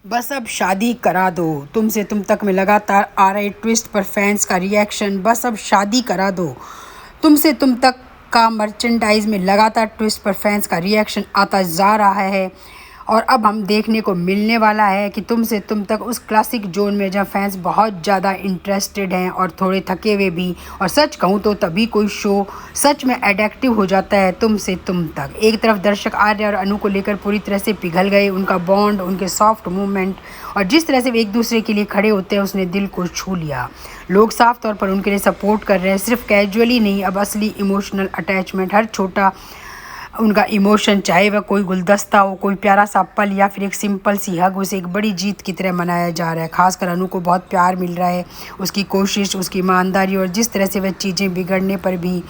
बस अब शादी करा दो। तुमसे तुम तक में लगातार आ रहे ट्विस्ट पर फैंस का रिएक्शन। बस अब शादी करा दो। तुमसे तुम तक का मर्चेंडाइज में लगातार ट्विस्ट पर फैंस का रिएक्शन आता जा रहा है और अब हम देखने को मिलने वाला है कि तुमसे तुम तक उस क्लासिक जोन में जहाँ फैंस बहुत ज़्यादा इंटरेस्टेड हैं और थोड़े थके हुए भी। और सच कहूँ तो तभी कोई शो सच में एडिक्टिव हो जाता है। तुमसे तुम तक एक तरफ दर्शक आर्य और अनु को लेकर पूरी तरह से पिघल गए। उनका बॉन्ड, उनके सॉफ्ट मूवमेंट और जिस तरह से वे एक दूसरे के लिए खड़े होते हैं उसने दिल को छू लिया। लोग साफ तौर पर उनके लिए सपोर्ट कर रहे हैं, सिर्फ कैजुअली नहीं, अब असली इमोशनल अटैचमेंट। हर छोटा उनका इमोशन, चाहे वह कोई गुलदस्ता हो, कोई प्यारा सा पल या फिर एक सिंपल सी हग, उसे एक बड़ी जीत की तरह मनाया जा रहा है। खासकर अनु को बहुत प्यार मिल रहा है। उसकी कोशिश, उसकी ईमानदारी और जिस तरह से वह चीज़ें बिगड़ने पर भी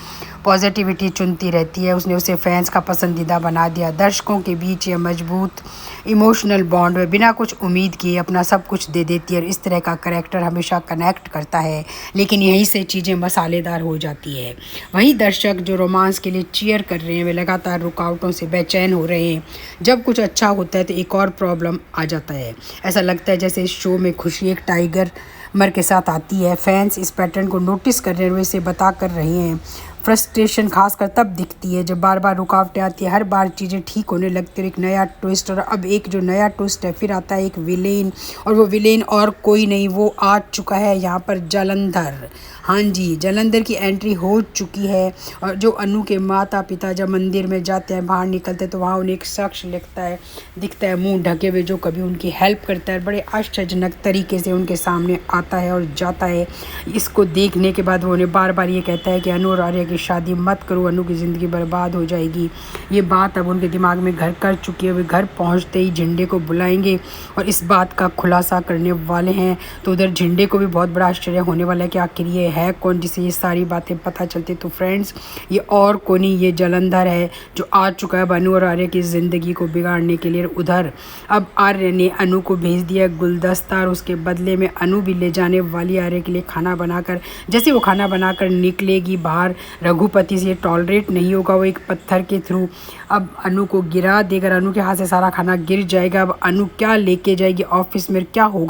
पॉजिटिविटी चुनती रहती है, उसने उसे फैंस का पसंदीदा बना दिया। दर्शकों के बीच यह मजबूत इमोशनल बॉन्ड में बिना कुछ उम्मीद किए अपना सब कुछ दे देती है और इस तरह का करैक्टर हमेशा कनेक्ट करता है, लेकिन यहीं से चीज़ें मसालेदार हो जाती है। वही दर्शक जो रोमांस के लिए चीयर कर रहे हैं वे लगातार रुकावटों से बेचैन हो रहे हैं। जब कुछ अच्छा होता है तो एक और प्रॉब्लम आ जाता है। ऐसा लगता है जैसे इस शो में खुशी एक टाइगर मर के साथ आती है। फैंस इस पैटर्न को नोटिस कर रहे हैं और इसे बता कर रहे हैं। फ्रस्ट्रेशन खासकर तब दिखती है जब बार बार रुकावटें आती है, हर बार चीज़ें ठीक होने लगती है, एक नया ट्विस्ट। और अब एक जो नया ट्विस्ट है, फिर आता है एक विलेन, और वो विलेन और कोई नहीं, वो आ चुका है यहाँ पर जलंधर। हाँ जी, जलंधर की एंट्री हो चुकी है। और जो अनु के माता पिता जब मंदिर में जाते हैं, बाहर निकलते हैं तो वहाँ उन्हें एक शख्स दिखता है मुंह ढके हुए, जो कभी उनकी हेल्प करता है। बड़े आश्चर्यजनक तरीके से उनके सामने आता है और जाता है। इसको देखने के बाद वो उन्हें बार बार ये कहता है कि अनु और आर्य की शादी मत करो, अनु की ज़िंदगी बर्बाद हो जाएगी। ये बात अब उनके दिमाग में घर कर चुकी है। वे घर पहुंचते ही झंडे को बुलाएंगे और इस बात का खुलासा करने वाले हैं। तो उधर झंडे को भी बहुत बड़ा आश्चर्य होने वाला है कि आखिर ये है कौन जिसे ये सारी बातें पता चलती। तो फ्रेंड्स, ये और कोई नहीं, ये जलंधर है जो आ चुका है अनु और आर्य की ज़िंदगी को बिगाड़ने के लिए। उधर अब आर्य ने अनु को भेज दिया गुलदस्ता और उसके बदले में अनु भी ले जाने वाली आर्य के लिए खाना बनाकर। जैसे वो खाना बनाकर निकलेगी बाहर, रघुपति से टॉलरेट नहीं होगा, वो एक पत्थर के थ्रू अब अनु को गिरा देकर अनु के हाथ से सारा खाना गिर जाएगा। अब अनु क्या लेके जाएगी ऑफिस में, क्या होगा।